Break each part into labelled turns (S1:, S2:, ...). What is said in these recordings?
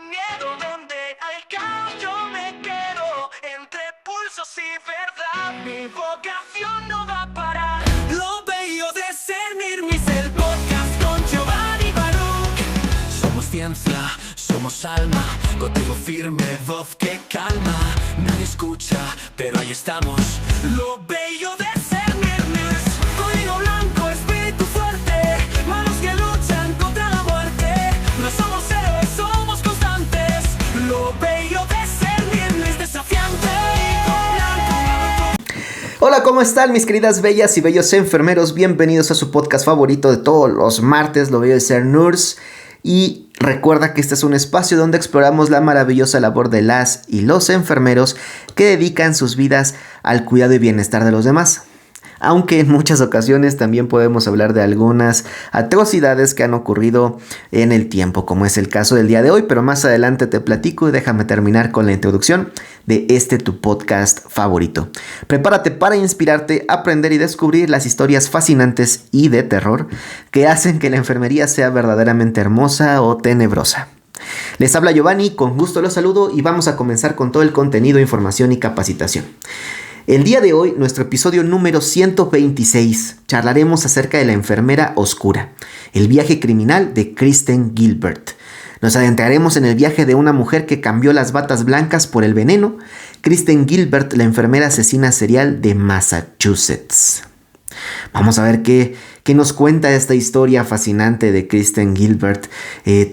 S1: miedo, donde hay caos yo me quedo. Entre pulsos y verdad, mi vocación no va a parar. Lo bello de ser Mirmis, el podcast con Giovanni Baruch. Somos ciencia, somos alma, contigo firme, voz que calma. Nadie escucha, pero ahí estamos. Lo bello de ser Mirmis, código blanco, espíritu fuerte, manos que luchan contra la muerte. No somos héroes, somos constantes. Lo bello de ser Mirmis, desafiante y con blanco.
S2: Hola, ¿cómo están mis queridas bellas y bellos enfermeros? Bienvenidos a su podcast favorito de todos los martes, Lo bello de ser Nurse. Y recuerda que este es un espacio donde exploramos la maravillosa labor de las y los enfermeros que dedican sus vidas al cuidado y bienestar de los demás. Aunque en muchas ocasiones también podemos hablar de algunas atrocidades que han ocurrido en el tiempo, como es el caso del día de hoy, pero más adelante te platico y déjame terminar con la introducción de tu podcast favorito. Prepárate para inspirarte, aprender y descubrir las historias fascinantes y de terror que hacen que la enfermería sea verdaderamente hermosa o tenebrosa. Les habla Giovanni, con gusto los saludo y vamos a comenzar con todo el contenido, información y capacitación. El día de hoy, nuestro episodio número 126, charlaremos acerca de la enfermera oscura, el viaje criminal de Kristen Gilbert. Nos adentraremos en el viaje de una mujer que cambió las batas blancas por el veneno, Kristen Gilbert, la enfermera asesina serial de Massachusetts. Vamos a ver qué nos cuenta esta historia fascinante de Kristen Gilbert,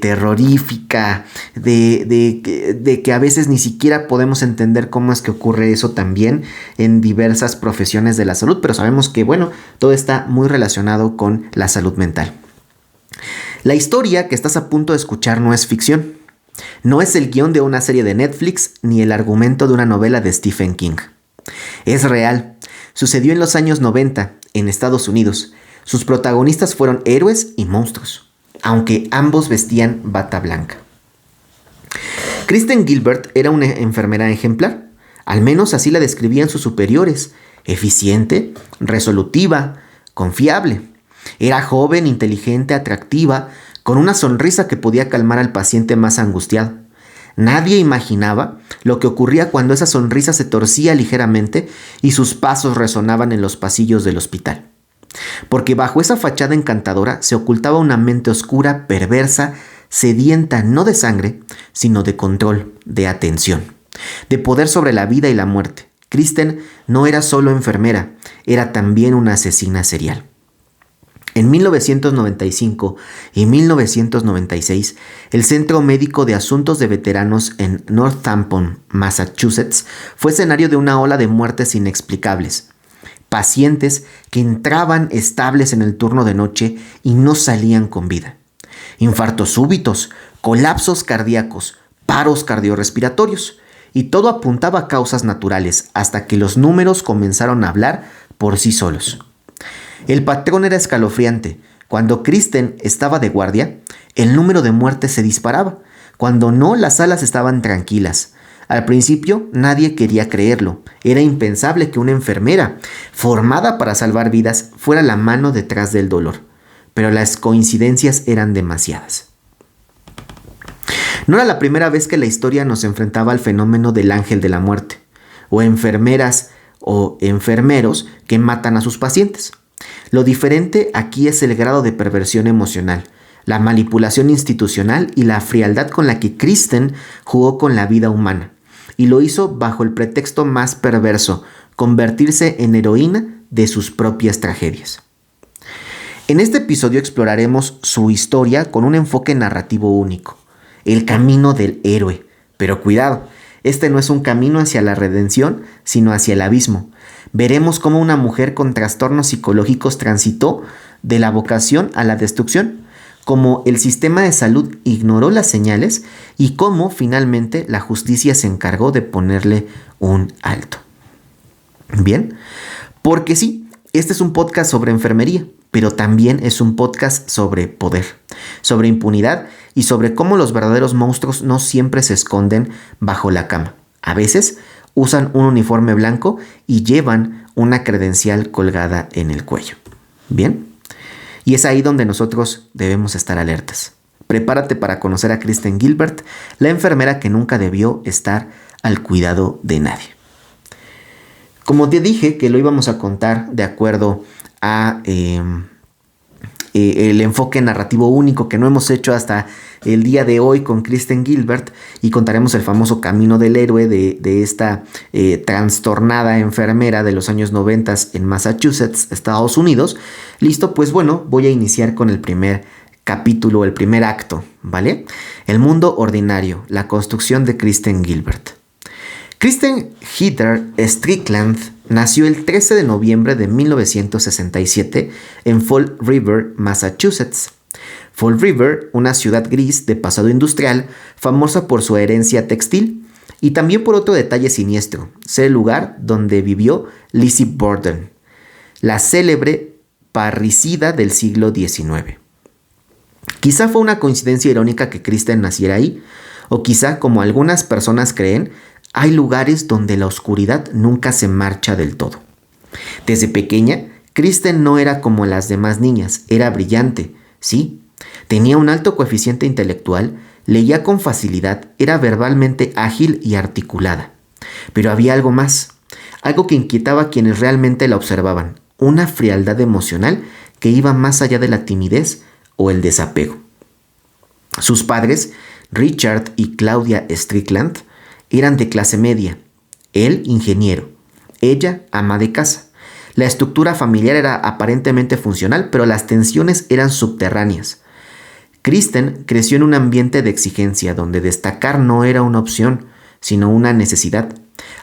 S2: terrorífica, de que a veces ni siquiera podemos entender cómo es que ocurre eso también en diversas profesiones de la salud, pero sabemos que, bueno, todo está muy relacionado con la salud mental. La historia que estás a punto de escuchar no es ficción, no es el guión de una serie de Netflix ni el argumento de una novela de Stephen King. Es real, sucedió en los años 90 en Estados Unidos. Sus protagonistas fueron héroes y monstruos, aunque ambos vestían bata blanca. Kristen Gilbert era una enfermera ejemplar, al menos así la describían sus superiores: eficiente, resolutiva, confiable. Era joven, inteligente, atractiva, con una sonrisa que podía calmar al paciente más angustiado. Nadie imaginaba lo que ocurría cuando esa sonrisa se torcía ligeramente y sus pasos resonaban en los pasillos del hospital. Porque bajo esa fachada encantadora se ocultaba una mente oscura, perversa, sedienta no de sangre, sino de control, de atención, de poder sobre la vida y la muerte. Kristen no era solo enfermera, era también una asesina serial. En 1995 y 1996, el Centro Médico de Asuntos de Veteranos en Northampton, Massachusetts, fue escenario de una ola de muertes inexplicables. Pacientes que entraban estables en el turno de noche y no salían con vida. Infartos súbitos, colapsos cardíacos, paros cardiorrespiratorios, y todo apuntaba a causas naturales hasta que los números comenzaron a hablar por sí solos. El patrón era escalofriante. Cuando Kristen estaba de guardia, el número de muertes se disparaba. Cuando no, las salas estaban tranquilas. Al principio, nadie quería creerlo. Era impensable que una enfermera, formada para salvar vidas, fuera la mano detrás del dolor. Pero las coincidencias eran demasiadas. No era la primera vez que la historia nos enfrentaba al fenómeno del ángel de la muerte, o enfermeras o enfermeros que matan a sus pacientes. Lo diferente aquí es el grado de perversión emocional, la manipulación institucional y la frialdad con la que Kristen jugó con la vida humana. Y lo hizo bajo el pretexto más perverso: convertirse en heroína de sus propias tragedias. En este episodio exploraremos su historia con un enfoque narrativo único, el camino del héroe. Pero cuidado, este no es un camino hacia la redención, sino hacia el abismo. Veremos cómo una mujer con trastornos psicológicos transitó de la vocación a la destrucción, cómo el sistema de salud ignoró las señales y cómo finalmente la justicia se encargó de ponerle un alto. Bien, porque sí, este es un podcast sobre enfermería, pero también es un podcast sobre poder, sobre impunidad y sobre cómo los verdaderos monstruos no siempre se esconden bajo la cama. A veces usan un uniforme blanco y llevan una credencial colgada en el cuello. Bien, y es ahí donde nosotros debemos estar alertas. Prepárate para conocer a Kristen Gilbert, la enfermera que nunca debió estar al cuidado de nadie. Como te dije que lo íbamos a contar de acuerdo a el enfoque narrativo único que no hemos hecho hasta el día de hoy con Kristen Gilbert, y contaremos el famoso camino del héroe de esta trastornada enfermera de los años 90 en Massachusetts, Estados Unidos. Listo, pues bueno, voy a iniciar con el primer capítulo, el primer acto, ¿vale? El mundo ordinario, la construcción de Kristen Gilbert. Kristen Heather Strickland nació el 13 de noviembre de 1967 en Fall River, Massachusetts. Fall River, una ciudad gris de pasado industrial, famosa por su herencia textil y también por otro detalle siniestro, ser el lugar donde vivió Lizzie Borden, la célebre parricida del siglo XIX. Quizá fue una coincidencia irónica que Kristen naciera ahí, o quizá, como algunas personas creen, hay lugares donde la oscuridad nunca se marcha del todo. Desde pequeña, Kristen no era como las demás niñas, era brillante, sí. Tenía un alto coeficiente intelectual, leía con facilidad, era verbalmente ágil y articulada. Pero había algo más, algo que inquietaba a quienes realmente la observaban, una frialdad emocional que iba más allá de la timidez o el desapego. Sus padres, Richard y Claudia Strickland, eran de clase media, él ingeniero, ella ama de casa. La estructura familiar era aparentemente funcional, pero las tensiones eran subterráneas. Kristen creció en un ambiente de exigencia donde destacar no era una opción, sino una necesidad.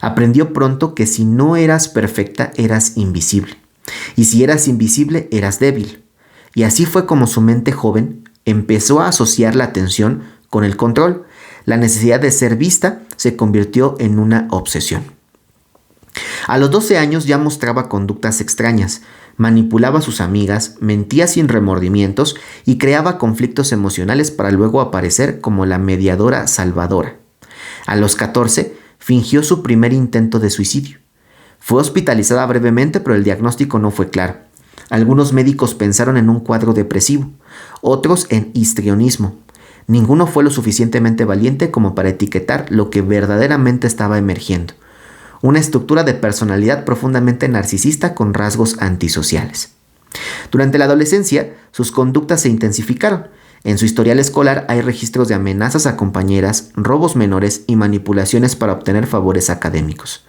S2: Aprendió pronto que si no eras perfecta, eras invisible. Y si eras invisible, eras débil. Y así fue como su mente joven empezó a asociar la atención con el control. La necesidad de ser vista se convirtió en una obsesión. A los 12 años ya mostraba conductas extrañas, manipulaba a sus amigas, mentía sin remordimientos y creaba conflictos emocionales para luego aparecer como la mediadora salvadora. A los 14 fingió su primer intento de suicidio. Fue hospitalizada brevemente, pero el diagnóstico no fue claro. Algunos médicos pensaron en un cuadro depresivo, otros en histrionismo. Ninguno fue lo suficientemente valiente como para etiquetar lo que verdaderamente estaba emergiendo. Una estructura de personalidad profundamente narcisista con rasgos antisociales. Durante la adolescencia, sus conductas se intensificaron. En su historial escolar hay registros de amenazas a compañeras, robos menores y manipulaciones para obtener favores académicos.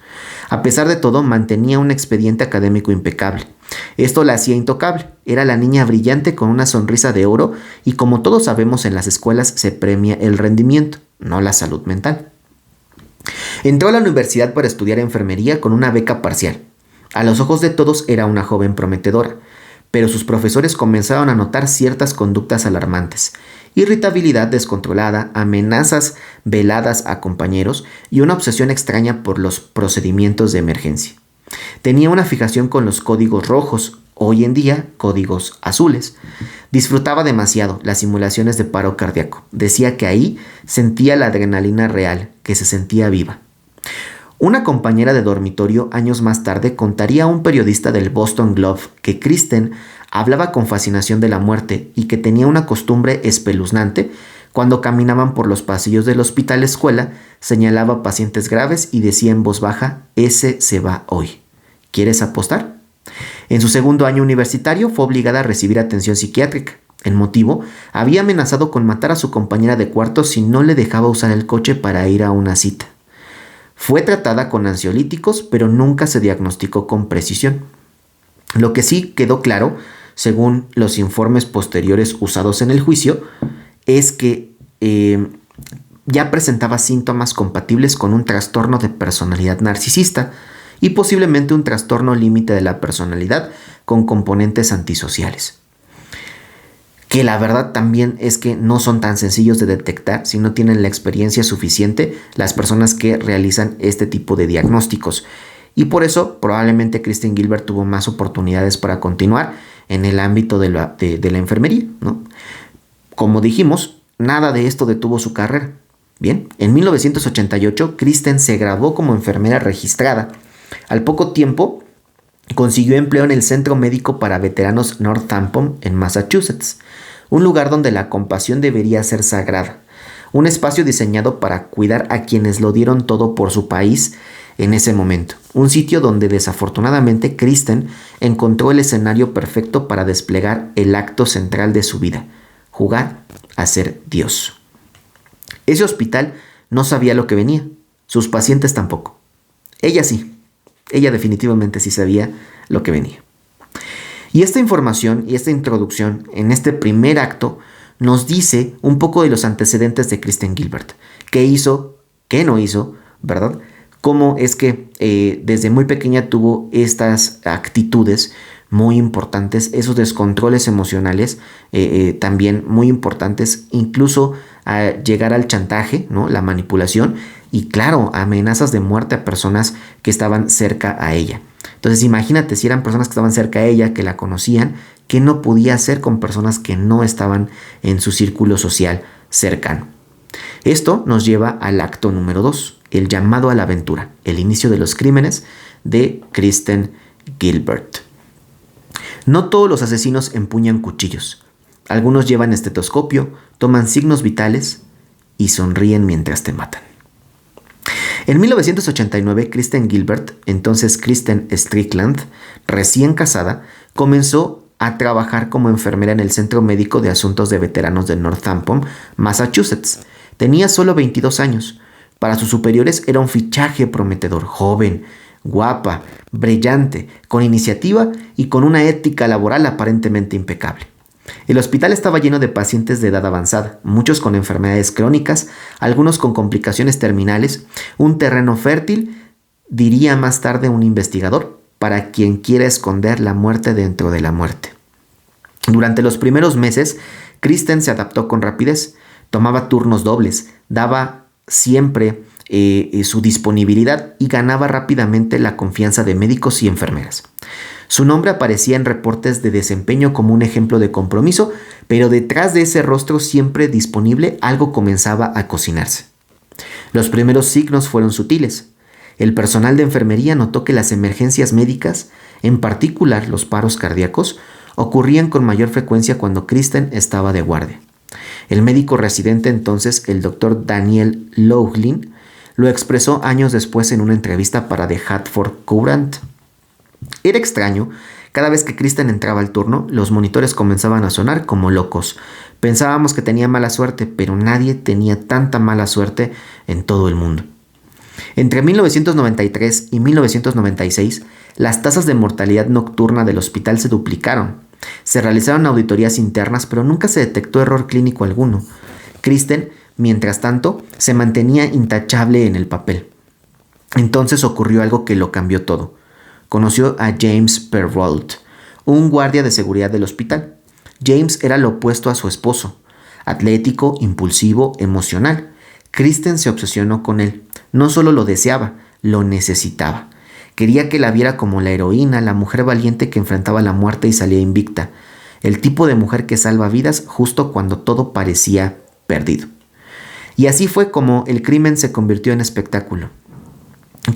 S2: A pesar de todo, mantenía un expediente académico impecable. Esto la hacía intocable. Era la niña brillante con una sonrisa de oro y, como todos sabemos, en las escuelas se premia el rendimiento, no la salud mental. Entró a la universidad para estudiar enfermería con una beca parcial. A los ojos de todos era una joven prometedora, pero sus profesores comenzaron a notar ciertas conductas alarmantes: irritabilidad descontrolada, amenazas veladas a compañeros y una obsesión extraña por los procedimientos de emergencia. Tenía una fijación con los códigos rojos, hoy en día códigos azules. Disfrutaba demasiado las simulaciones de paro cardíaco. Decía que ahí sentía la adrenalina real, que se sentía viva. Una compañera de dormitorio años más tarde contaría a un periodista del Boston Globe que Kristen hablaba con fascinación de la muerte y que tenía una costumbre espeluznante. Cuando caminaban por los pasillos del hospital escuela, señalaba pacientes graves y decía en voz baja: "Ese se va hoy. ¿Quieres apostar?". En su segundo año universitario fue obligada a recibir atención psiquiátrica. El motivo: había amenazado con matar a su compañera de cuarto si no le dejaba usar el coche para ir a una cita. Fue tratada con ansiolíticos, pero nunca se diagnosticó con precisión. Lo que sí quedó claro, según los informes posteriores usados en el juicio, es que ya presentaba síntomas compatibles con un trastorno de personalidad narcisista y posiblemente un trastorno límite de la personalidad con componentes antisociales. Que la verdad también es que no son tan sencillos de detectar si no tienen la experiencia suficiente las personas que realizan este tipo de diagnósticos. Y por eso probablemente Kristen Gilbert tuvo más oportunidades para continuar en el ámbito de la enfermería, ¿no? Como dijimos, nada de esto detuvo su carrera. Bien, en 1988 Kristen se graduó como enfermera registrada. Al poco tiempo consiguió empleo en el Centro Médico para Veteranos Northampton en Massachusetts, un lugar donde la compasión debería ser sagrada, un espacio diseñado para cuidar a quienes lo dieron todo por su país en ese momento, un sitio donde desafortunadamente Kristen encontró el escenario perfecto para desplegar el acto central de su vida, jugar a ser Dios. Ese hospital no sabía lo que venía, sus pacientes tampoco. Ella sí, ella definitivamente sí sabía lo que venía. Y esta información y esta introducción en este primer acto nos dice un poco de los antecedentes de Kristen Gilbert. ¿Qué hizo? ¿Qué no hizo? ¿Verdad? Cómo es que desde muy pequeña tuvo estas actitudes muy importantes, esos descontroles emocionales también muy importantes, incluso a llegar al chantaje, ¿no? La manipulación y claro, amenazas de muerte a personas que estaban cerca a ella. Entonces imagínate si eran personas que estaban cerca a ella, que la conocían, ¿qué no podía hacer con personas que no estaban en su círculo social cercano? Esto nos lleva al acto número 2, el llamado a la aventura, el inicio de los crímenes de Kristen Gilbert. No todos los asesinos empuñan cuchillos. Algunos llevan estetoscopio, toman signos vitales y sonríen mientras te matan. En 1989, Kristen Gilbert, entonces Kristen Strickland, recién casada, comenzó a trabajar como enfermera en el Centro Médico de Asuntos de Veteranos de Northampton, Massachusetts. Tenía solo 22 años. Para sus superiores era un fichaje prometedor, joven, guapa, brillante, con iniciativa y con una ética laboral aparentemente impecable. El hospital estaba lleno de pacientes de edad avanzada, muchos con enfermedades crónicas, algunos con complicaciones terminales, un terreno fértil, diría más tarde un investigador, para quien quiera esconder la muerte dentro de la muerte. Durante los primeros meses, Kristen se adaptó con rapidez, tomaba turnos dobles, daba siempre su disponibilidad y ganaba rápidamente la confianza de médicos y enfermeras. Su nombre aparecía en reportes de desempeño como un ejemplo de compromiso, pero detrás de ese rostro siempre disponible algo comenzaba a cocinarse. Los primeros signos fueron sutiles. El personal de enfermería notó que las emergencias médicas, en particular los paros cardíacos, ocurrían con mayor frecuencia cuando Kristen estaba de guardia. El médico residente entonces, el doctor Daniel Loughlin, lo expresó años después en una entrevista para The Hartford Courant. Era extraño, cada vez que Kristen entraba al turno, los monitores comenzaban a sonar como locos. Pensábamos que tenía mala suerte, pero nadie tenía tanta mala suerte en todo el mundo. Entre 1993 y 1996, las tasas de mortalidad nocturna del hospital se duplicaron. Se realizaron auditorías internas, pero nunca se detectó error clínico alguno. Kristen, mientras tanto, se mantenía intachable en el papel. Entonces ocurrió algo que lo cambió todo. Conoció a James Perrault, un guardia de seguridad del hospital. James era lo opuesto a su esposo, atlético, impulsivo, emocional. Kristen se obsesionó con él. No solo lo deseaba, lo necesitaba. Quería que la viera como la heroína, la mujer valiente que enfrentaba la muerte y salía invicta. El tipo de mujer que salva vidas justo cuando todo parecía perdido. Y así fue como el crimen se convirtió en espectáculo.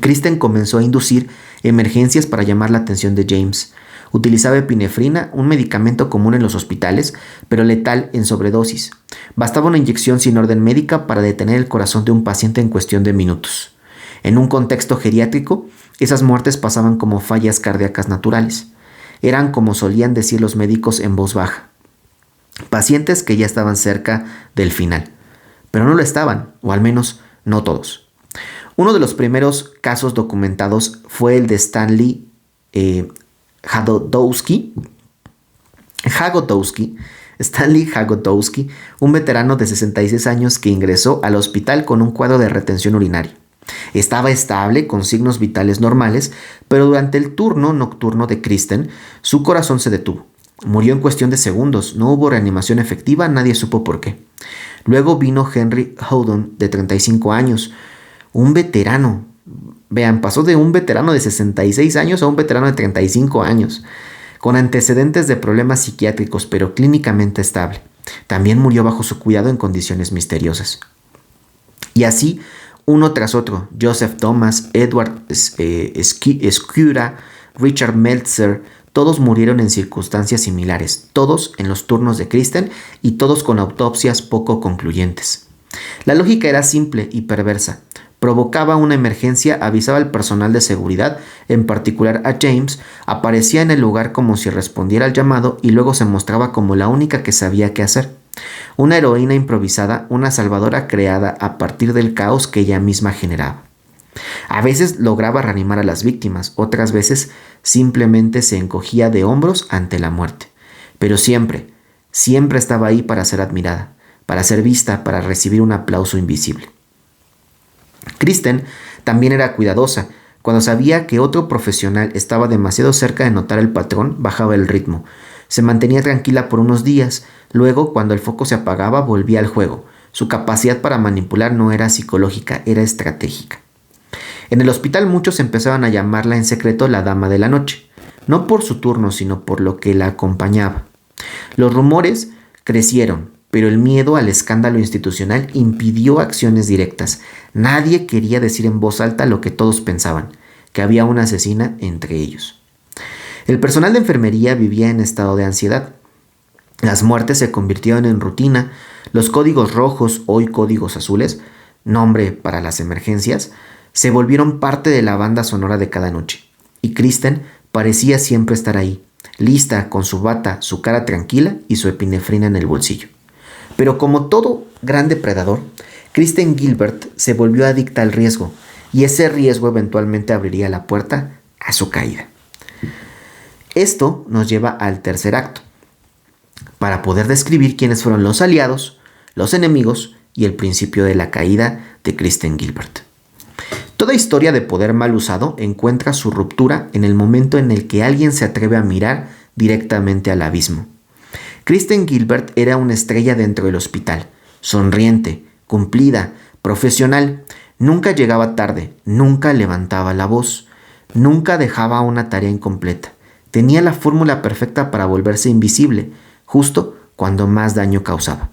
S2: Kristen comenzó a inducir emergencias para llamar la atención de James. Utilizaba epinefrina, un medicamento común en los hospitales, pero letal en sobredosis. Bastaba una inyección sin orden médica para detener el corazón de un paciente en cuestión de minutos. En un contexto geriátrico, esas muertes pasaban como fallas cardíacas naturales. Eran, como solían decir los médicos en voz baja, pacientes que ya estaban cerca del final. Pero no lo estaban, o al menos no todos. Uno de los primeros casos documentados fue el de Stanley Jagotowski, un veterano de 66 años que ingresó al hospital con un cuadro de retención urinaria. Estaba estable, con signos vitales normales, pero durante el turno nocturno de Kristen, su corazón se detuvo. Murió en cuestión de segundos, no hubo reanimación efectiva, nadie supo por qué. Luego vino Henry Howden, de 35 años, un veterano. Vean, pasó de un veterano de 66 años a un veterano de 35 años, con antecedentes de problemas psiquiátricos, pero clínicamente estable. También murió bajo su cuidado en condiciones misteriosas. Y así, uno tras otro, Joseph Thomas, Edward Skura, Richard Meltzer, Todos murieron en circunstancias similares, todos en los turnos de Kristen y todos con autopsias poco concluyentes. La lógica era simple y perversa. Provocaba una emergencia, avisaba al personal de seguridad, en particular a James, aparecía en el lugar como si respondiera al llamado y luego se mostraba como la única que sabía qué hacer. Una heroína improvisada, una salvadora creada a partir del caos que ella misma generaba. A veces lograba reanimar a las víctimas, otras veces simplemente se encogía de hombros ante la muerte. Pero siempre estaba ahí para ser admirada, para ser vista, para recibir un aplauso invisible. Kristen también era cuidadosa. Cuando sabía que otro profesional estaba demasiado cerca de notar el patrón, bajaba el ritmo. Se mantenía tranquila por unos días. Luego, cuando el foco se apagaba, volvía al juego. Su capacidad para manipular no era psicológica, era estratégica. En el hospital muchos empezaban a llamarla en secreto la Dama de la Noche, no por su turno, sino por lo que la acompañaba. Los rumores crecieron, pero el miedo al escándalo institucional impidió acciones directas. Nadie quería decir en voz alta lo que todos pensaban, que había una asesina entre ellos. El personal de enfermería vivía en estado de ansiedad. Las muertes se convirtieron en rutina. Los códigos rojos, hoy códigos azules, nombre para las emergencias, se volvieron parte de la banda sonora de cada noche. Y Kristen parecía siempre estar ahí, lista, con su bata, su cara tranquila y su epinefrina en el bolsillo. Pero como todo gran depredador, Kristen Gilbert se volvió adicta al riesgo, y ese riesgo eventualmente abriría la puerta a su caída. Esto nos lleva al tercer acto, para poder describir quiénes fueron los aliados, los enemigos y el principio de la caída de Kristen Gilbert. Toda historia de poder mal usado encuentra su ruptura en el momento en el que alguien se atreve a mirar directamente al abismo. Kristen Gilbert era una estrella dentro del hospital, sonriente, cumplida, profesional. Nunca llegaba tarde, nunca levantaba la voz, nunca dejaba una tarea incompleta. Tenía la fórmula perfecta para volverse invisible, justo cuando más daño causaba.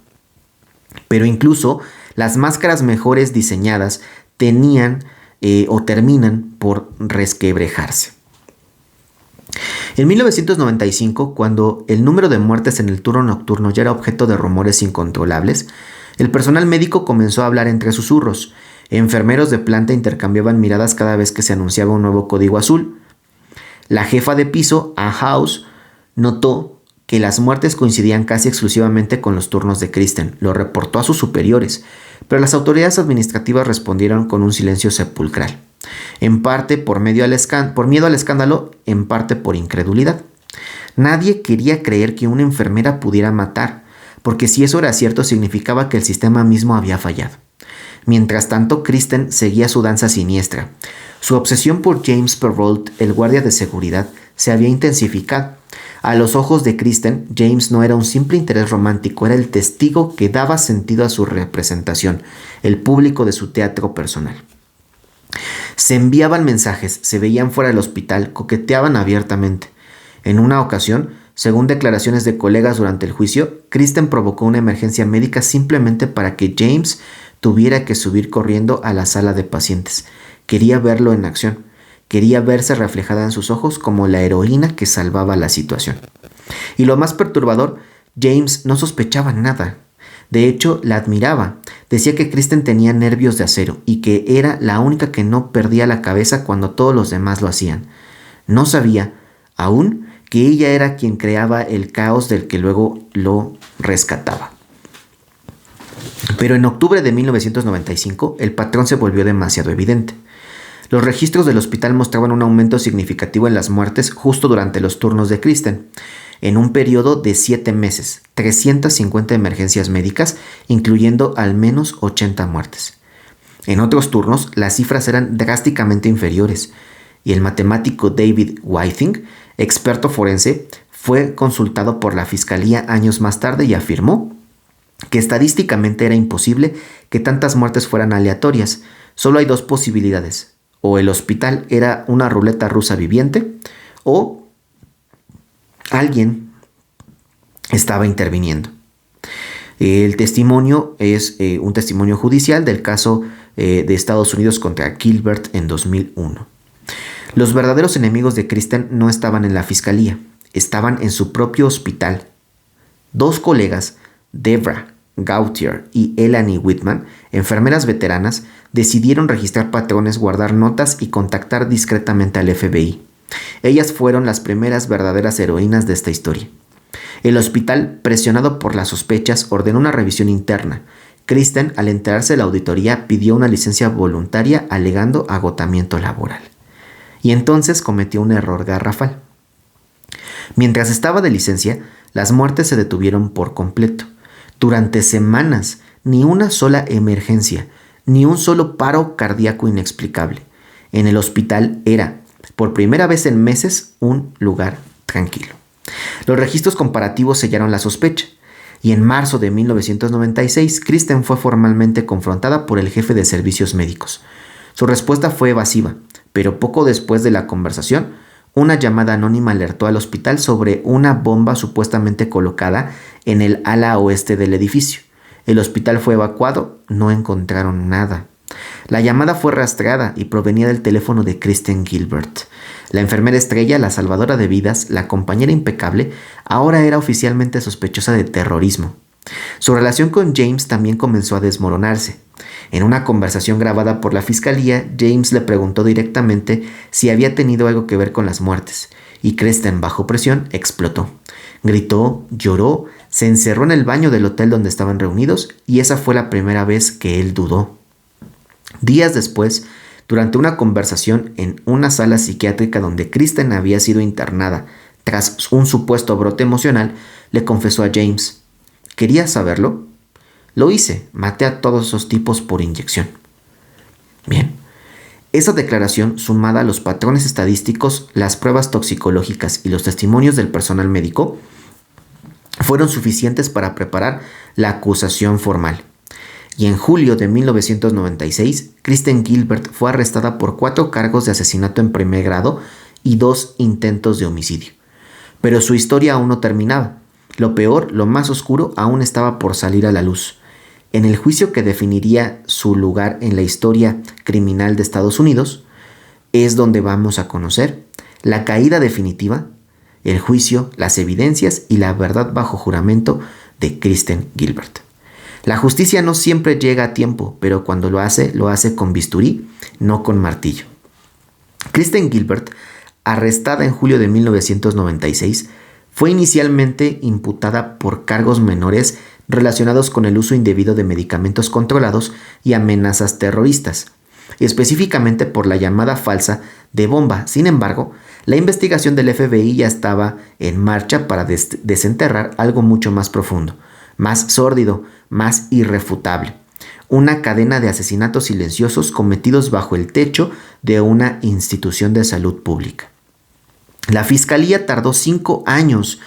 S2: Pero incluso las máscaras mejores diseñadas terminan por resquebrajarse. En 1995, cuando el número de muertes en el turno nocturno ya era objeto de rumores incontrolables, el personal médico comenzó a hablar entre susurros. Enfermeros de planta intercambiaban miradas cada vez que se anunciaba un nuevo código azul. La jefa de piso, Ann House, notó que las muertes coincidían casi exclusivamente con los turnos de Kristen. Lo reportó a sus superiores, pero las autoridades administrativas respondieron con un silencio sepulcral. En parte por miedo al escándalo, en parte por incredulidad. Nadie quería creer que una enfermera pudiera matar, porque si eso era cierto significaba que el sistema mismo había fallado. Mientras tanto, Kristen seguía su danza siniestra. Su obsesión por James Perrault, el guardia de seguridad, se había intensificado. A los ojos de Kristen, James no era un simple interés romántico, era el testigo que daba sentido a su representación, el público de su teatro personal. Se enviaban mensajes, se veían fuera del hospital, coqueteaban abiertamente. En una ocasión, según declaraciones de colegas durante el juicio, Kristen provocó una emergencia médica simplemente para que James tuviera que subir corriendo a la sala de pacientes. Quería verlo en acción. Quería verse reflejada en sus ojos como la heroína que salvaba la situación. Y lo más perturbador, James no sospechaba nada. De hecho, la admiraba. Decía que Kristen tenía nervios de acero y que era la única que no perdía la cabeza cuando todos los demás lo hacían. No sabía, aún, que ella era quien creaba el caos del que luego lo rescataba. Pero en octubre de 1995, el patrón se volvió demasiado evidente. Los registros del hospital mostraban un aumento significativo en las muertes justo durante los turnos de Kristen. En un periodo de 7 meses, 350 emergencias médicas, incluyendo al menos 80 muertes. En otros turnos, las cifras eran drásticamente inferiores, y el matemático David Whiting, experto forense, fue consultado por la fiscalía años más tarde y afirmó que estadísticamente era imposible que tantas muertes fueran aleatorias. Solo hay 2 posibilidades. O el hospital era una ruleta rusa viviente, o alguien estaba interviniendo. El testimonio es un testimonio judicial del caso de Estados Unidos contra Gilbert en 2001. Los verdaderos enemigos de Kristen no estaban en la fiscalía. estaban en su propio hospital. 2 colegas, Debra Gautier y Elanie Whitman, enfermeras veteranas, decidieron registrar patrones, guardar notas y contactar discretamente al FBI. Ellas fueron las primeras verdaderas heroínas de esta historia. El hospital, presionado por las sospechas, ordenó una revisión interna. Kristen, al enterarse de la auditoría, pidió una licencia voluntaria alegando agotamiento laboral. Y entonces cometió un error garrafal. Mientras estaba de licencia, las muertes se detuvieron por completo. Durante semanas, ni una sola emergencia, ni un solo paro cardíaco inexplicable. En el hospital era, por primera vez en meses, un lugar tranquilo. Los registros comparativos sellaron la sospecha, y en marzo de 1996, Kristen fue formalmente confrontada por el jefe de servicios médicos. Su respuesta fue evasiva, pero poco después de la conversación, una llamada anónima alertó al hospital sobre una bomba supuestamente colocada en el ala oeste del edificio. El hospital fue evacuado, no encontraron nada. La llamada fue rastreada y provenía del teléfono de Kristen Gilbert. La enfermera estrella, la salvadora de vidas, la compañera impecable, ahora era oficialmente sospechosa de terrorismo. Su relación con James también comenzó a desmoronarse. En una conversación grabada por la fiscalía, James le preguntó directamente si había tenido algo que ver con las muertes, y Kristen, bajo presión, explotó. Gritó, lloró, se encerró en el baño del hotel donde estaban reunidos, y esa fue la primera vez que él dudó. Días después, durante una conversación en una sala psiquiátrica donde Kristen había sido internada tras un supuesto brote emocional, le confesó a James: ¿querías saberlo? Lo hice, maté a todos esos tipos por inyección. Bien, esa declaración, sumada a los patrones estadísticos, las pruebas toxicológicas y los testimonios del personal médico, fueron suficientes para preparar la acusación formal. Y en julio de 1996, Kristen Gilbert fue arrestada por 4 cargos de asesinato en primer grado y 2 intentos de homicidio. Pero su historia aún no terminaba. Lo peor, lo más oscuro, aún estaba por salir a la luz. En el juicio que definiría su lugar en la historia criminal de Estados Unidos, es donde vamos a conocer la caída definitiva, el juicio, las evidencias y la verdad bajo juramento de Kristen Gilbert. La justicia no siempre llega a tiempo, pero cuando lo hace con bisturí, no con martillo. Kristen Gilbert, arrestada en julio de 1996, fue inicialmente imputada por cargos menores relacionados con el uso indebido de medicamentos controlados y amenazas terroristas, específicamente por la llamada falsa de bomba. Sin embargo, la investigación del FBI ya estaba en marcha para desenterrar algo mucho más profundo, más sórdido, más irrefutable: una cadena de asesinatos silenciosos cometidos bajo el techo de una institución de salud pública. La fiscalía tardó 5 años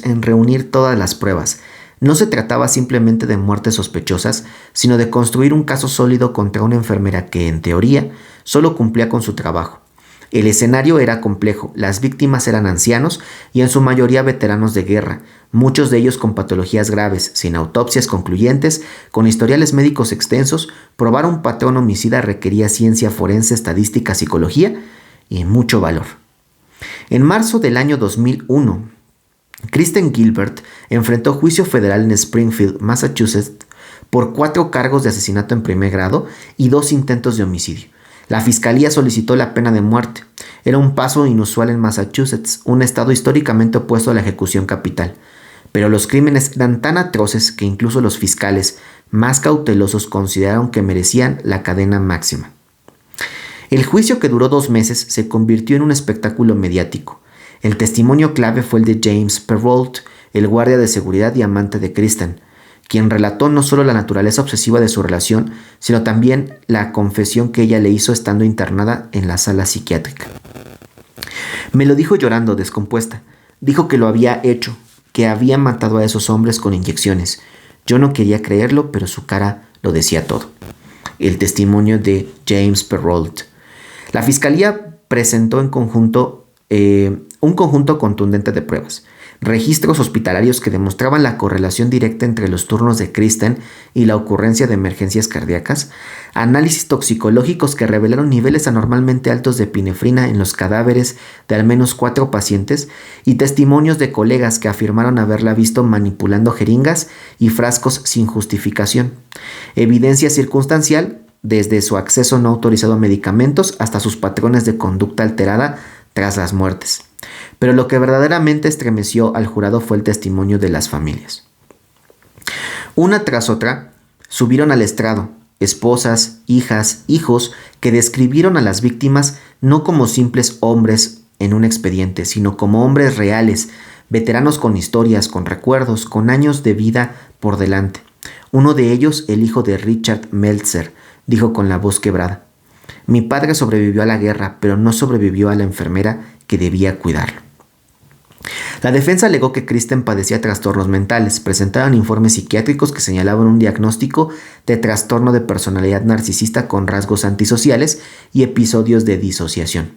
S2: en reunir todas las pruebas. No se trataba simplemente de muertes sospechosas, sino de construir un caso sólido contra una enfermera que, en teoría, solo cumplía con su trabajo. El escenario era complejo, las víctimas eran ancianos y en su mayoría veteranos de guerra, muchos de ellos con patologías graves, sin autopsias concluyentes, con historiales médicos extensos. Probar un patrón homicida requería ciencia forense, estadística, psicología y mucho valor. En marzo del año 2001, Kristen Gilbert enfrentó juicio federal en Springfield, Massachusetts, por 4 cargos de asesinato en primer grado y 2 intentos de homicidio. La fiscalía solicitó la pena de muerte. Era un paso inusual en Massachusetts, un estado históricamente opuesto a la ejecución capital. Pero los crímenes eran tan atroces que incluso los fiscales más cautelosos consideraron que merecían la cadena máxima. El juicio, que duró 2 meses, se convirtió en un espectáculo mediático. El testimonio clave fue el de James Perrault, el guardia de seguridad y amante de Kristen, quien relató no solo la naturaleza obsesiva de su relación, sino también la confesión que ella le hizo estando internada en la sala psiquiátrica. Me lo dijo llorando, descompuesta. Dijo que lo había hecho, que había matado a esos hombres con inyecciones. Yo no quería creerlo, pero su cara lo decía todo. El testimonio de James Perrault. La fiscalía presentó en conjunto un conjunto contundente de pruebas. registros hospitalarios que demostraban la correlación directa entre los turnos de Kristen y la ocurrencia de emergencias cardíacas, análisis toxicológicos que revelaron niveles anormalmente altos de epinefrina en los cadáveres de al menos 4 pacientes y testimonios de colegas que afirmaron haberla visto manipulando jeringas y frascos sin justificación. Evidencia circunstancial desde su acceso no autorizado a medicamentos hasta sus patrones de conducta alterada tras las muertes. Pero lo que verdaderamente estremeció al jurado fue el testimonio de las familias. Una tras otra, subieron al estrado esposas, hijas, hijos que describieron a las víctimas no como simples hombres en un expediente, sino como hombres reales, veteranos con historias, con recuerdos, con años de vida por delante. Uno de ellos, el hijo de Richard Meltzer, dijo con la voz quebrada: mi padre sobrevivió a la guerra, pero no sobrevivió a la enfermera que debía cuidarlo. La defensa alegó que Kristen padecía trastornos mentales. Presentaron informes psiquiátricos que señalaban un diagnóstico de trastorno de personalidad narcisista con rasgos antisociales y episodios de disociación.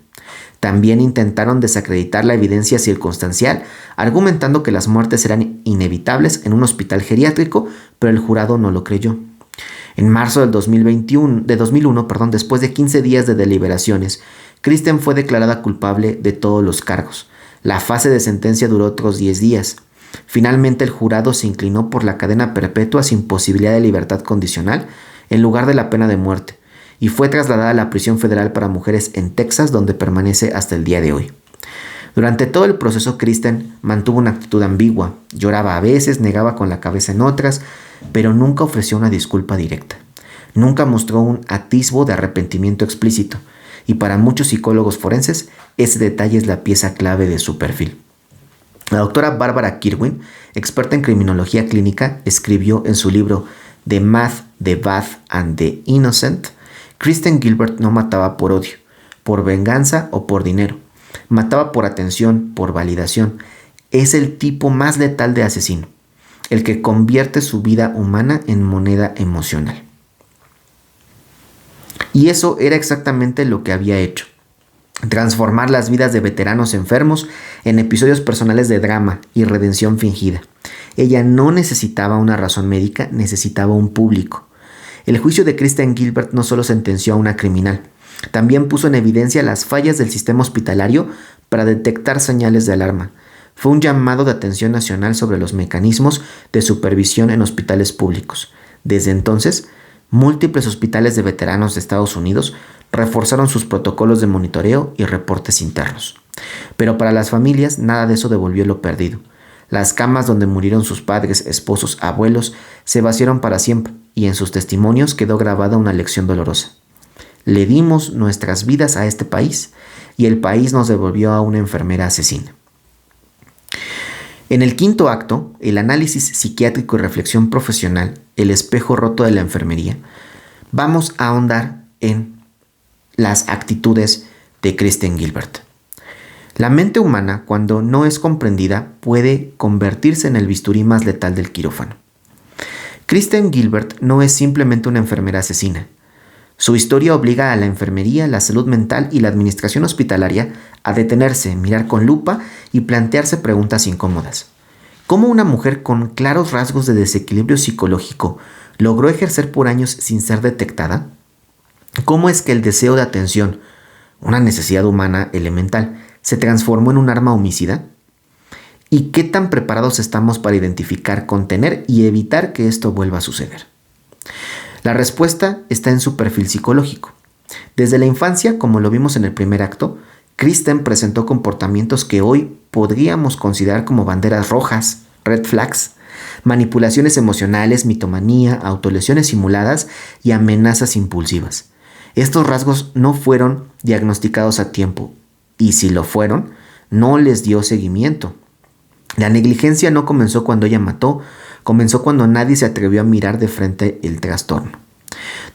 S2: También intentaron desacreditar la evidencia circunstancial, argumentando que las muertes eran inevitables en un hospital geriátrico, pero el jurado no lo creyó. En marzo del 2001, después de 15 días de deliberaciones, Kristen fue declarada culpable de todos los cargos. La fase de sentencia duró otros 10 días. Finalmente el jurado se inclinó por la cadena perpetua sin posibilidad de libertad condicional en lugar de la pena de muerte y fue trasladada a la prisión federal para mujeres en Texas, donde permanece hasta el día de hoy. Durante todo el proceso, Kristen mantuvo una actitud ambigua. Lloraba a veces, negaba con la cabeza en otras, pero nunca ofreció una disculpa directa. Nunca mostró un atisbo de arrepentimiento explícito. Y para muchos psicólogos forenses, ese detalle es la pieza clave de su perfil. La doctora Barbara Kirwin, experta en criminología clínica, escribió en su libro The Math, the Bad and the Innocent: Kristen Gilbert no mataba por odio, por venganza o por dinero. Mataba por atención, por validación. Es el tipo más letal de asesino, el que convierte su vida humana en moneda emocional. Y eso era exactamente lo que había hecho: transformar las vidas de veteranos enfermos en episodios personales de drama y redención fingida. Ella no necesitaba una razón médica, necesitaba un público. El juicio de Kristen Gilbert no solo sentenció a una criminal, también puso en evidencia las fallas del sistema hospitalario para detectar señales de alarma. Fue un llamado de atención nacional sobre los mecanismos de supervisión en hospitales públicos. Desde entonces, múltiples hospitales de veteranos de Estados Unidos reforzaron sus protocolos de monitoreo y reportes internos. Pero para las familias, nada de eso devolvió lo perdido. Las camas donde murieron sus padres, esposos, abuelos, se vaciaron para siempre, y en sus testimonios quedó grabada una lección dolorosa. Le dimos nuestras vidas a este país, y el país nos devolvió a una enfermera asesina. En el quinto acto, el análisis psiquiátrico y reflexión profesional, el espejo roto de la enfermería, vamos a ahondar en las actitudes de Kristen Gilbert. La mente humana, cuando no es comprendida, puede convertirse en el bisturí más letal del quirófano. Kristen Gilbert no es simplemente una enfermera asesina. Su historia obliga a la enfermería, la salud mental y la administración hospitalaria a detenerse, mirar con lupa y plantearse preguntas incómodas. ¿Cómo una mujer con claros rasgos de desequilibrio psicológico logró ejercer por años sin ser detectada? ¿Cómo es que el deseo de atención, una necesidad humana elemental, se transformó en un arma homicida? ¿Y qué tan preparados estamos para identificar, contener y evitar que esto vuelva a suceder? La respuesta está en su perfil psicológico. Desde la infancia, como lo vimos en el primer acto, Kristen presentó comportamientos que hoy podríamos considerar como banderas rojas, red flags, manipulaciones emocionales, mitomanía, autolesiones simuladas y amenazas impulsivas. Estos rasgos no fueron diagnosticados a tiempo, y si lo fueron, no les dio seguimiento. La negligencia no comenzó cuando ella mató, comenzó cuando nadie se atrevió a mirar de frente el trastorno.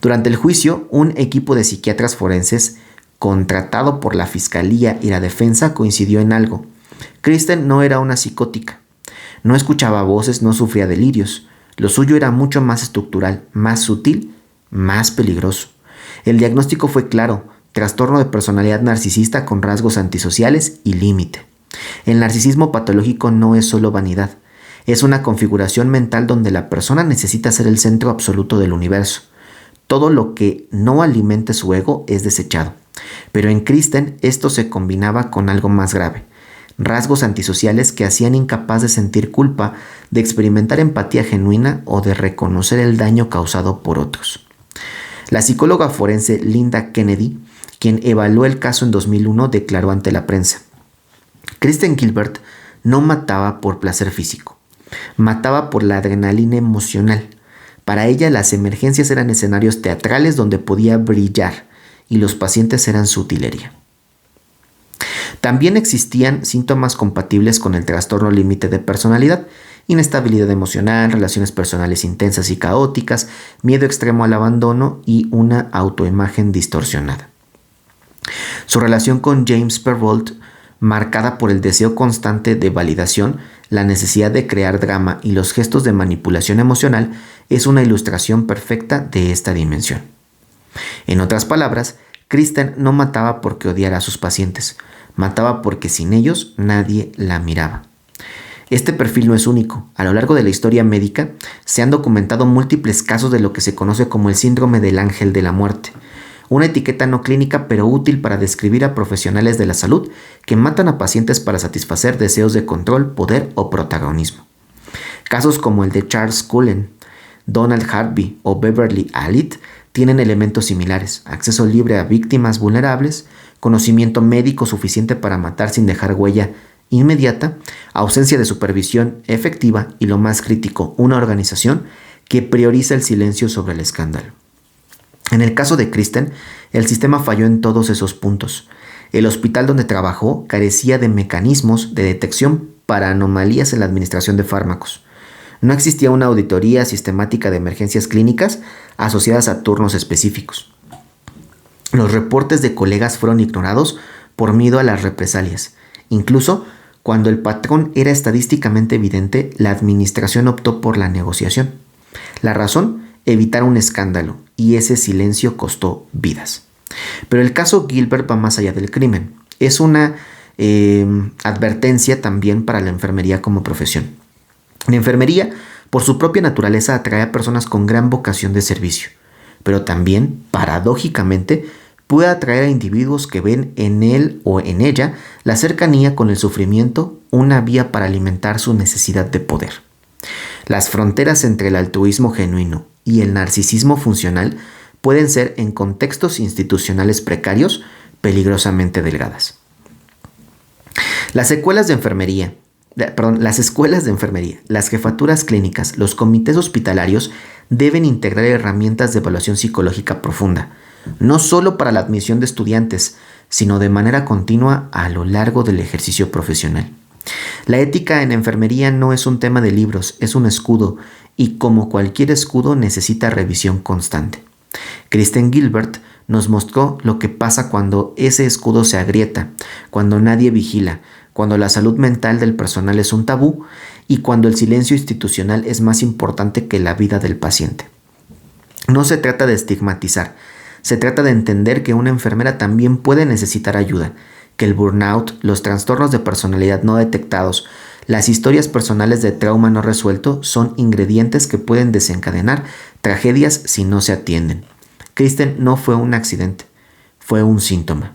S2: Durante el juicio, un equipo de psiquiatras forenses contratado por la fiscalía y la defensa coincidió en algo. Kristen no era una psicótica. No escuchaba voces, no sufría delirios. Lo suyo era mucho más estructural, más sutil, más peligroso. El diagnóstico fue claro: trastorno de personalidad narcisista con rasgos antisociales y límite. El narcisismo patológico no es solo vanidad, es una configuración mental donde la persona necesita ser el centro absoluto del universo. Todo lo que no alimente su ego es desechado. Pero en Kristen esto se combinaba con algo más grave: rasgos antisociales que hacían incapaz de sentir culpa, de experimentar empatía genuina o de reconocer el daño causado por otros. La psicóloga forense Linda Kennedy, quien evaluó el caso en 2001, declaró ante la prensa: Kristen Gilbert no mataba por placer físico, mataba por la adrenalina emocional. Para ella las emergencias eran escenarios teatrales donde podía brillar y los pacientes eran su utilería. También existían síntomas compatibles con el trastorno límite de personalidad: inestabilidad emocional, relaciones personales intensas y caóticas, miedo extremo al abandono y una autoimagen distorsionada. Su relación con James Perrault, marcada por el deseo constante de validación, la necesidad de crear drama y los gestos de manipulación emocional, es una ilustración perfecta de esta dimensión. En otras palabras, Kristen no mataba porque odiara a sus pacientes, mataba porque sin ellos nadie la miraba. Este perfil no es único. A lo largo de la historia médica se han documentado múltiples casos de lo que se conoce como el síndrome del ángel de la muerte, una etiqueta no clínica pero útil para describir a profesionales de la salud que matan a pacientes para satisfacer deseos de control, poder o protagonismo. Casos como el de Charles Cullen, Donald Harvey o Beverly Allitt tienen elementos similares: acceso libre a víctimas vulnerables, conocimiento médico suficiente para matar sin dejar huella inmediata, ausencia de supervisión efectiva y, lo más crítico, una organización que prioriza el silencio sobre el escándalo. En el caso de Kristen, el sistema falló en todos esos puntos. El hospital donde trabajó carecía de mecanismos de detección para anomalías en la administración de fármacos. No existía una auditoría sistemática de emergencias clínicas asociadas a turnos específicos. Los reportes de colegas fueron ignorados por miedo a las represalias. Incluso cuando el patrón era estadísticamente evidente, la administración optó por la negociación. La razón: evitar un escándalo, y ese silencio costó vidas. Pero el caso Gilbert va más allá del crimen. Es una advertencia también para la enfermería como profesión. La enfermería, por su propia naturaleza, atrae a personas con gran vocación de servicio, pero también, paradójicamente, puede atraer a individuos que ven en él o en ella la cercanía con el sufrimiento, una vía para alimentar su necesidad de poder. Las fronteras entre el altruismo genuino y el narcisismo funcional pueden ser, en contextos institucionales precarios, peligrosamente delgadas. Las escuelas de enfermería, las jefaturas clínicas, los comités hospitalarios deben integrar herramientas de evaluación psicológica profunda, no solo para la admisión de estudiantes, sino de manera continua a lo largo del ejercicio profesional. La ética en enfermería no es un tema de libros, es un escudo, y como cualquier escudo necesita revisión constante. Kristen Gilbert nos mostró lo que pasa cuando ese escudo se agrieta, cuando nadie vigila, cuando la salud mental del personal es un tabú y cuando el silencio institucional es más importante que la vida del paciente. No se trata de estigmatizar, se trata de entender que una enfermera también puede necesitar ayuda, que el burnout, los trastornos de personalidad no detectados, las historias personales de trauma no resuelto son ingredientes que pueden desencadenar tragedias si no se atienden. Kristen no fue un accidente, fue un síntoma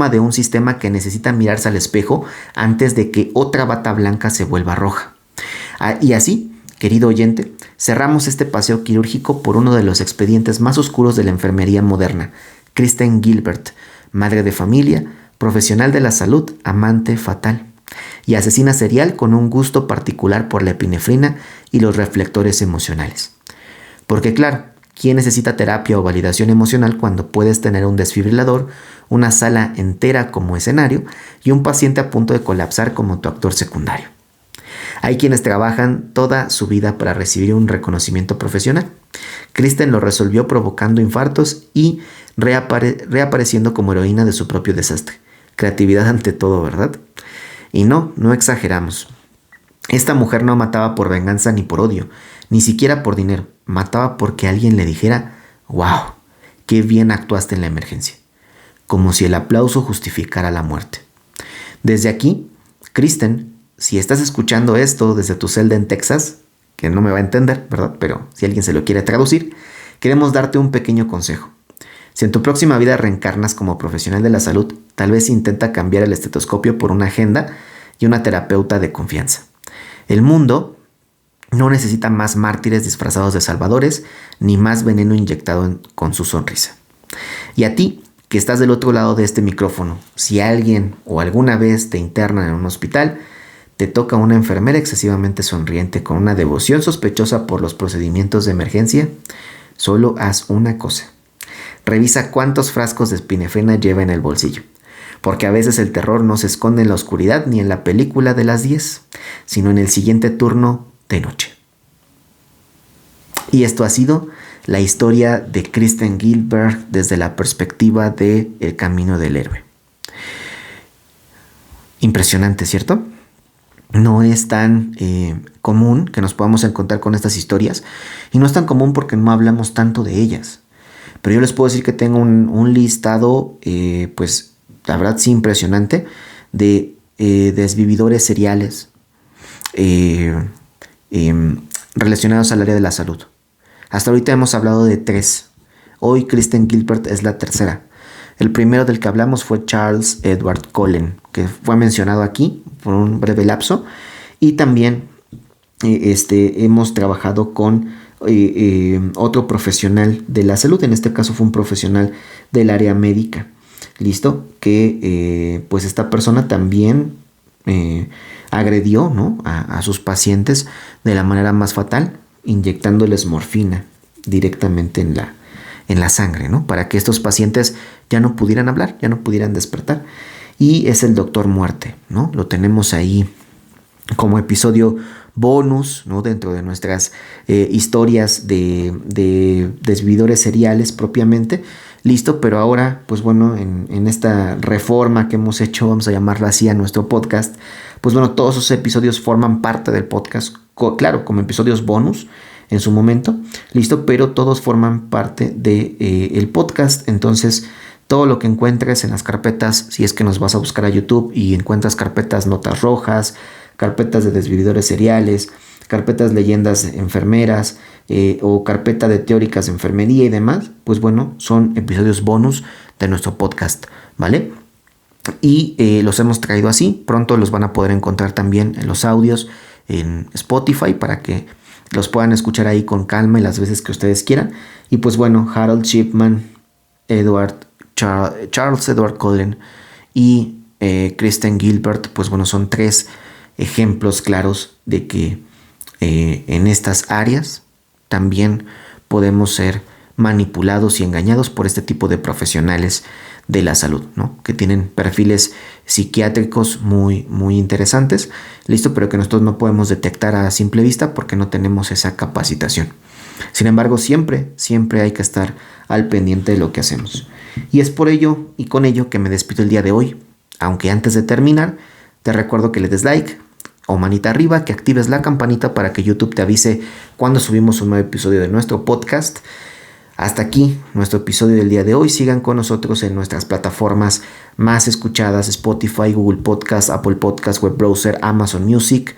S2: de un sistema que necesita mirarse al espejo antes de que otra bata blanca se vuelva roja. Y así, querido oyente, cerramos este paseo quirúrgico por uno de los expedientes más oscuros de la enfermería moderna: Kristen Gilbert, madre de familia, profesional de la salud, amante fatal y asesina serial con un gusto particular por la epinefrina y los reflectores emocionales. Porque claro, ¿quién necesita terapia o validación emocional cuando puedes tener un desfibrilador, una sala entera como escenario y un paciente a punto de colapsar como tu actor secundario? Hay quienes trabajan toda su vida para recibir un reconocimiento profesional. Kristen lo resolvió provocando infartos y reapareciendo como heroína de su propio desastre. Creatividad ante todo, ¿verdad? Y no exageramos. Esta mujer no mataba por venganza ni por odio, ni siquiera por dinero. Mataba porque alguien le dijera: ¡wow! ¡Qué bien actuaste en la emergencia! Como si el aplauso justificara la muerte. Desde aquí, Kristen, si estás escuchando esto desde tu celda en Texas, que no me va a entender, ¿verdad? Pero si alguien se lo quiere traducir, queremos darte un pequeño consejo. Si en tu próxima vida reencarnas como profesional de la salud, tal vez intenta cambiar el estetoscopio por una agenda y una terapeuta de confianza. El mundo no necesita más mártires disfrazados de salvadores, ni más veneno inyectado con su sonrisa. Y a ti, que estás del otro lado de este micrófono, si alguien o alguna vez te internan en un hospital, te toca una enfermera excesivamente sonriente con una devoción sospechosa por los procedimientos de emergencia, solo haz una cosa. Revisa cuántos frascos de epinefrina lleva en el bolsillo, porque a veces el terror no se esconde en la oscuridad ni en la película de las 10, sino en el siguiente turno de noche. Y esto ha sido la historia de Kristen Gilbert desde la perspectiva de El Camino del Héroe. Impresionante, ¿cierto? No es tan común que nos podamos encontrar con estas historias, y no es tan común porque no hablamos tanto de ellas. Pero yo les puedo decir que tengo un listado, pues la verdad sí impresionante, de desvividores seriales relacionados al área de la salud. Hasta ahorita hemos hablado de 3. Hoy Kristen Gilbert es la tercera. El primero del que hablamos fue Charles Edward Cullen, que fue mencionado aquí por un breve lapso. Y también hemos trabajado con otro profesional de la salud. En este caso fue un profesional del área médica. ¿Listo? Que pues esta persona también agredió, ¿no?, a sus pacientes de la manera más fatal, inyectándoles morfina directamente en la sangre, ¿no?, para que estos pacientes ya no pudieran hablar, ya no pudieran despertar. Y es el Doctor Muerte, ¿no? Lo tenemos ahí como episodio bonus, ¿no?, dentro de nuestras historias de desvividores seriales propiamente. Listo, pero ahora, pues bueno, en esta reforma que hemos hecho, vamos a llamarla así, a nuestro podcast, pues bueno, todos esos episodios forman parte del podcast, claro, como episodios bonus en su momento, listo, pero todos forman parte de el podcast. Entonces, todo lo que encuentres en las carpetas, si es que nos vas a buscar a YouTube y encuentras carpetas notas rojas, carpetas de desvividores seriales, carpetas leyendas enfermeras o carpeta de teóricas de enfermería y demás, pues bueno, son episodios bonus de nuestro podcast, ¿vale? Y los hemos traído así. Pronto los van a poder encontrar también en los audios en Spotify para que los puedan escuchar ahí con calma y las veces que ustedes quieran. Y pues bueno, Harold Shipman, Charles Edward Cullen y Kristen Gilbert, pues bueno, son 3 ejemplos claros de que en estas áreas también podemos ser manipulados y engañados por este tipo de profesionales de la salud, ¿no?, que tienen perfiles psiquiátricos muy, muy interesantes, listo, pero que nosotros no podemos detectar a simple vista porque no tenemos esa capacitación. Sin embargo, siempre hay que estar al pendiente de lo que hacemos. Y es por ello y con ello que me despido el día de hoy, aunque antes de terminar, te recuerdo que le des like o manita arriba, que actives la campanita para que YouTube te avise cuando subimos un nuevo episodio de nuestro podcast. Hasta aquí nuestro episodio del día de hoy. Sigan con nosotros en nuestras plataformas más escuchadas: Spotify, Google Podcast, Apple Podcast, Web Browser, Amazon Music,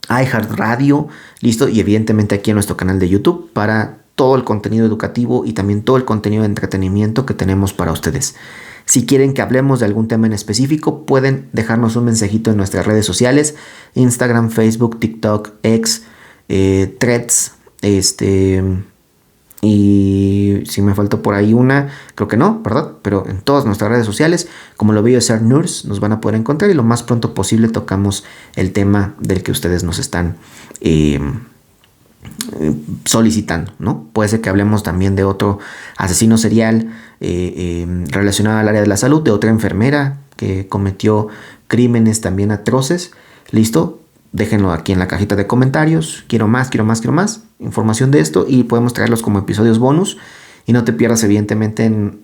S2: iHeartRadio, listo, y evidentemente aquí en nuestro canal de YouTube para todo el contenido educativo y también todo el contenido de entretenimiento que tenemos para ustedes. Si quieren que hablemos de algún tema en específico, pueden dejarnos un mensajito en nuestras redes sociales: Instagram, Facebook, TikTok, X, Threads, y si me faltó por ahí una, creo que no, ¿verdad? Pero en todas nuestras redes sociales, como Lo Bello de Ser Nurse, nos van a poder encontrar y lo más pronto posible tocamos el tema del que ustedes nos están solicitando, ¿no? Puede ser que hablemos también de otro asesino serial relacionado al área de la salud, de otra enfermera que cometió crímenes también atroces. ¿Listo? Déjenlo aquí en la cajita de comentarios. Quiero más información de esto y podemos traerlos como episodios bonus. Y no te pierdas evidentemente en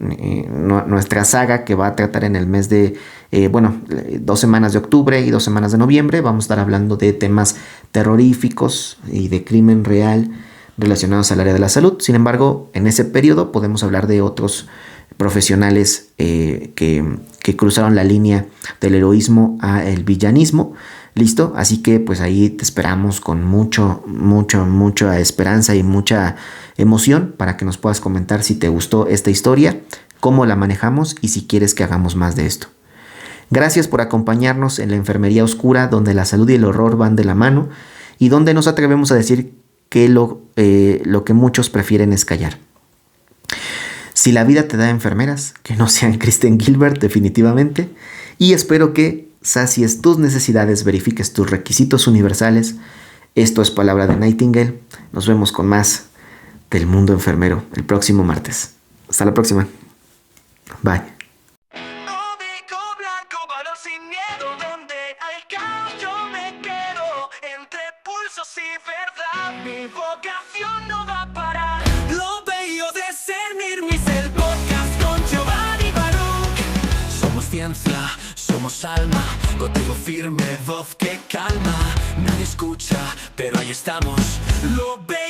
S2: nuestra saga que va a tratar en el mes de 2 semanas de octubre y 2 semanas de noviembre. Vamos a estar hablando de temas terroríficos y de crimen real relacionados al área de la salud. Sin embargo, en ese periodo podemos hablar de otros profesionales que que cruzaron la línea del heroísmo a el villanismo. ¿Listo? Así que pues ahí te esperamos con mucha esperanza y mucha emoción para que nos puedas comentar si te gustó esta historia, cómo la manejamos y si quieres que hagamos más de esto. Gracias por acompañarnos en la enfermería oscura, donde la salud y el horror van de la mano y donde nos atrevemos a decir que lo que muchos prefieren es callar. Si la vida te da enfermeras, que no sean Kristen Gilbert definitivamente, y espero que sacies tus necesidades, verifiques tus requisitos universales. Esto es Palabra de Nightingale. Nos vemos con más del mundo enfermero el próximo martes. Hasta la próxima. Bye.
S1: Código blanco, valor sin miedo, donde hay caos yo me quedo, entre pulsos y verdad, mi vocación no va a parar. Lo bello de ser Nirmis, el podcast con Giovanni Baruch. Somos ciencia, somos alma, contigo firme, voz que calma. Nadie escucha, pero ahí estamos. Lo bello